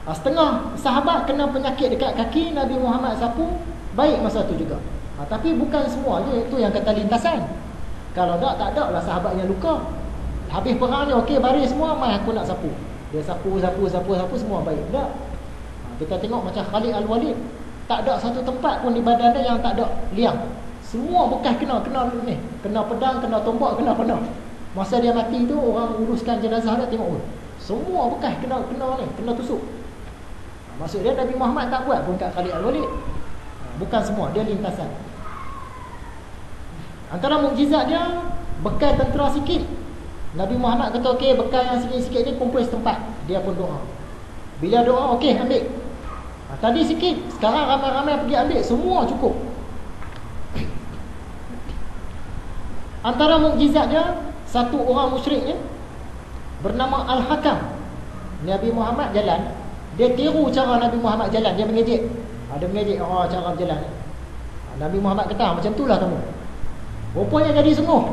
Setengah sahabat kena penyakit dekat kaki, Nabi Muhammad sapu, baik masa tu juga. Tapi bukan semua je itu yang kata lintasan. Kalau tak ada lah sahabat yang luka. Habis perang ni, okey baris semua, mai aku nak sapu. Dia sapu semua baik. Tak. Kita tengok macam Khalid Al-Walid, tak ada satu tempat pun di badan dia yang tak ada liang. Semua bekas kena ni. Kena pedang, kena tombak, kena panah. Masa dia mati tu, orang uruskan jenazah dia tengok, semua bekas kena ni, kena tusuk. Maksud dia Nabi Muhammad tak buat pun kat Khalid Al-Walid. Bukan semua, dia lintasan. Antara mukjizat dia, bekal tentera sikit. Nabi Muhammad kata, okey, bekal yang sikit-sikit ni kumpul setempat. Dia pun doa. Bila doa, okey, ambil. Tadi sikit, sekarang ramai-ramai pergi ambil, semua cukup. Antara mukjizat dia, satu orang musyrik ni bernama Al-Hakam. Nabi Muhammad jalan, dia tiru cara Nabi Muhammad jalan, dia mengejek. Dia mengejek cara berjalan. Nabi Muhammad kata, macam itulah kamu. Rupanya jadi sungguh.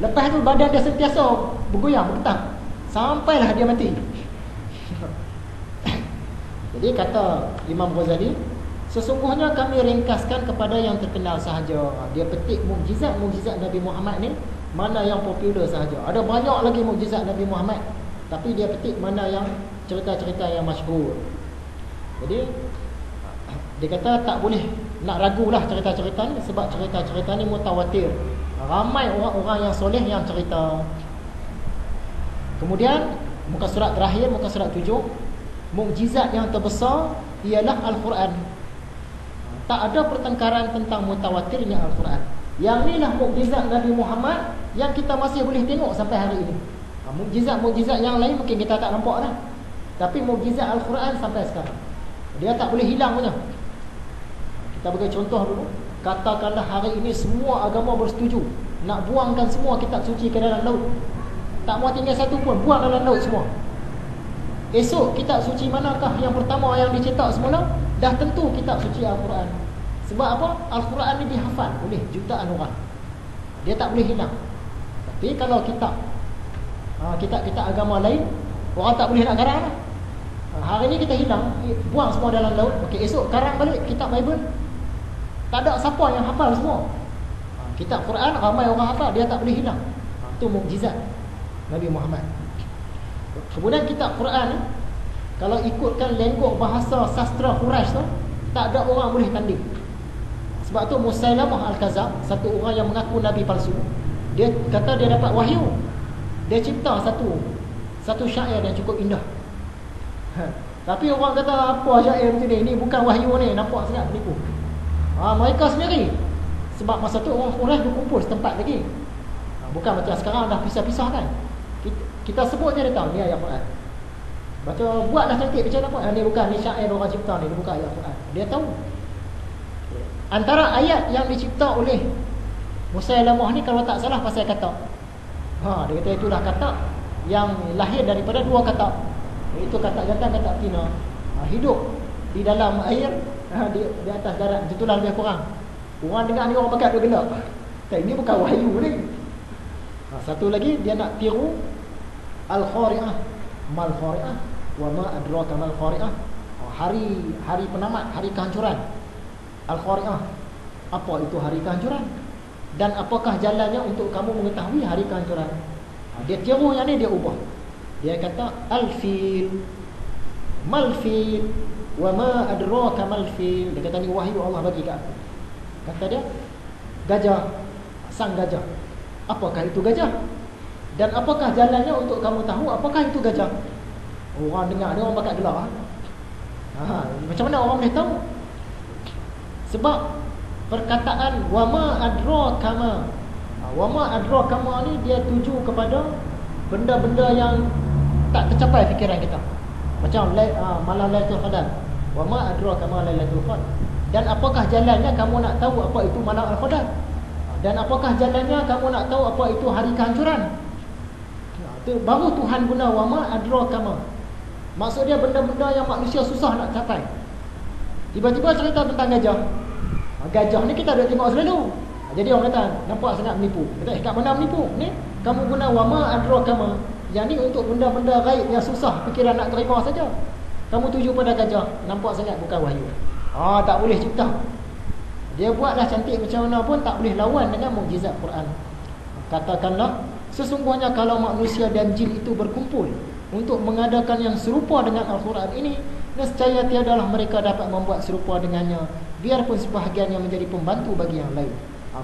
Lepas tu badan dia sentiasa bergoyang, bergetar, sampailah dia mati. Jadi kata Imam Ghazali, sesungguhnya kami ringkaskan kepada yang terkenal sahaja. Dia petik mukjizat Nabi Muhammad ni, mana yang popular sahaja. Ada banyak lagi mukjizat Nabi Muhammad, tapi dia petik mana yang cerita-cerita yang masyhur. Jadi dia kata tak boleh nak ragulah cerita-cerita ni, sebab cerita-cerita ni mutawatir. Ramai orang-orang yang soleh yang cerita. Kemudian muka surat terakhir, muka surat 7, mukjizat yang terbesar ialah Al-Quran. Tak ada pertengkaran tentang mutawatirnya Al-Quran. Yang inilah mukjizat Nabi Muhammad yang kita masih boleh tengok sampai hari ini. Mukjizat-mukjizat yang lain mungkin kita tak nampak dah, tapi mukjizat Al-Quran sampai sekarang dia tak boleh hilang punya. Kita bagi contoh dulu. Katakanlah hari ini semua agama bersetuju nak buangkan semua kitab suci ke dalam laut. Tak mau tinggal satu pun, buang dalam laut semua. Esok kitab suci manakah yang pertama yang dicetak semula? Dah tentu kitab suci Al-Quran. Sebab apa? Al-Quran ni dihafal oleh jutaan orang. Dia tak boleh hilang. Tapi kalau kitab agama lain, orang tak boleh nak karang lah. Hari ni kita hilang, buang semua dalam laut. Okey, esok karang balik kitab Bible. Tak ada siapa yang hafal semua. Kitab Quran ramai orang hafal, dia tak boleh hilang. Itu mukjizat Nabi Muhammad. Kemudian kitab Quran ni, kalau ikutkan lenggok bahasa sastra Quraisy tu, tak ada orang boleh tanding. Sebab tu Musailamah Al-Kazab, satu orang yang mengaku nabi palsu, dia kata dia dapat wahyu. Dia cipta satu syair yang cukup indah. Tapi orang kata, apa syair macam ni? Ini bukan wahyu ni, nampak sangat penipu. Mereka sendiri. Sebab masa tu orang Quraisy berkumpul setempat lagi. Bukan macam sekarang dah pisah-pisah kan. Kita sebut je dia tahu ni ayat Quran. Baca buatlah cantik macam apa? Ni bukan, ni syair orang cipta ni, bukan ayat Quran. Dia tahu. Antara ayat yang dicipta oleh Musailamah ni kalau tak salah pasal kata. Dia kata itulah kata yang lahir daripada dua kata. Iaitu kata jantan, kata betina. Hidup di dalam air, di atas darat. Itulah lebih kurang. Orang dengar ni orang pakat dia gelap. Ini bukan wahyu ni. Satu lagi dia nak tiru Al-Khari'ah. Mal Khari'ah wa ma adraka mal Khari'ah. Hari penamat, hari kehancuran. Al-Khari'ah. Apa itu hari kehancuran? Dan apakah jalannya untuk kamu mengetahui hari kehancuran? Dia tiru yang ni, dia ubah. Dia kata al-fil, mal-fil, wa ma adraka mal-fil. Dia kata ni wahyu Allah bagi kat aku. Kata dia, gajah, sang gajah. Apakah itu gajah? Dan apakah jalannya untuk kamu tahu apakah itu gajah? Orang dengar ni orang bakal gelak. Macam mana orang boleh tahu? Sebab perkataan wa ma adraka ma, wa ma adraka ma ni dia tuju kepada benda-benda yang tak tercapai fikiran kita. Macam malam Lailatul Qadar. Wa ma adraka ma Lailatul Qadar. Dan apakah jalannya kamu nak tahu apa itu malam Al-Qadar? Dan apakah jalannya kamu nak tahu apa itu hari kehancuran? Baru Tuhan guna wa ma adraka ma. Maksud dia benda-benda yang manusia susah nak capai. Tiba-tiba cerita tentang gajah. Gajah ni kita dah tengok selalu. Jadi orang kata nampak sangat menipu. Kata kat mana menipu? Ni kamu guna wa ma adraka ma. Yang ni untuk benda-benda gaib yang susah fikiran nak terima saja. kamu tuju pada gajah, nampak sangat bukan wahyu. Tak boleh cipta. Dia buatlah cantik macam mana pun tak boleh lawan dengan mukjizat Quran. Katakanlah, sesungguhnya kalau manusia dan jin itu berkumpul untuk mengadakan yang serupa dengan Al-Quran ini, nescaya tiadalah mereka dapat membuat serupa dengannya, biarpun sebahagiannya menjadi pembantu bagi yang lain.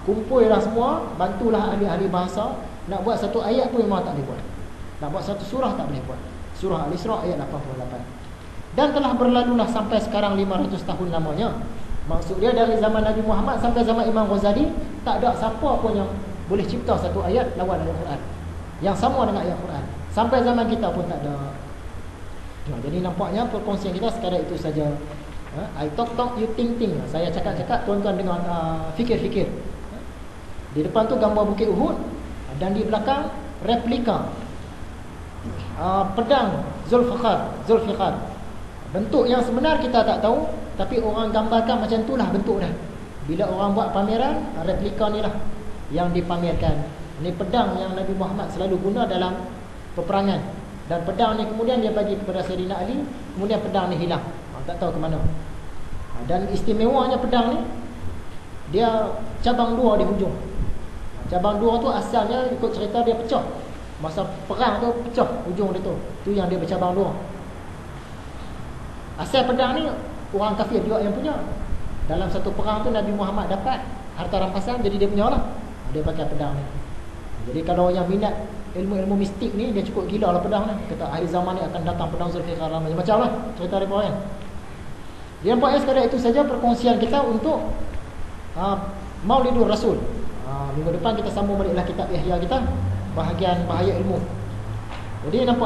Kumpullah semua, bantulah ahli-ahli bahasa. Nak buat satu ayat pun memang tak boleh buat. Nak buat satu surah tak boleh buat. Surah Al-Isra ayat 88. Dan telah berlalulah sampai sekarang 500 tahun lamanya. Maksud dia dari zaman Nabi Muhammad sampai zaman Imam Ghazali, tak ada siapa pun yang boleh cipta satu ayat lawan Al-Quran yang sama dengan ayat Quran. Sampai zaman kita pun tak ada. Jadi nampaknya perkongsian kita sekadar itu saja. I talk, you think. Saya cakap, tuan-tuan dengar, fikir. Di depan tu gambar Bukit Uhud, dan di belakang replika pedang Zulfiqar. Bentuk yang sebenar kita tak tahu, tapi orang gambarkan macam itulah bentuk dah. Bila orang buat pameran, replika ni lah yang dipamerkan. Ini pedang yang Nabi Muhammad selalu guna dalam peperangan. Dan pedang ni kemudian dia bagi kepada Sayyidina Ali, kemudian pedang ni hilang. Tak tahu ke mana. Dan istimewanya pedang ni, dia cabang dua di hujung. Cabang dua tu asalnya ikut cerita dia pecah. Masa perang tu pecah hujung dia tu. Tu yang dia bercabang dua. Asal pedang ni orang kafir juga yang punya. Dalam satu perang tu Nabi Muhammad dapat harta rampasan, jadi dia punya lah. Dia pakai pedang ni. Jadi kalau yang minat ilmu-ilmu mistik ni, dia cukup gila lah pedang ni. Kata akhir zaman ni akan datang pedang Zulfiqar, macam-macam lah cerita mereka kan. Dia nampaknya sekadar itu saja perkongsian kita untuk Maulidur Rasul. Minggu depan kita sambung baliklah kitab Ihya kita, bahagian bahaya ilmu. Jadi nampak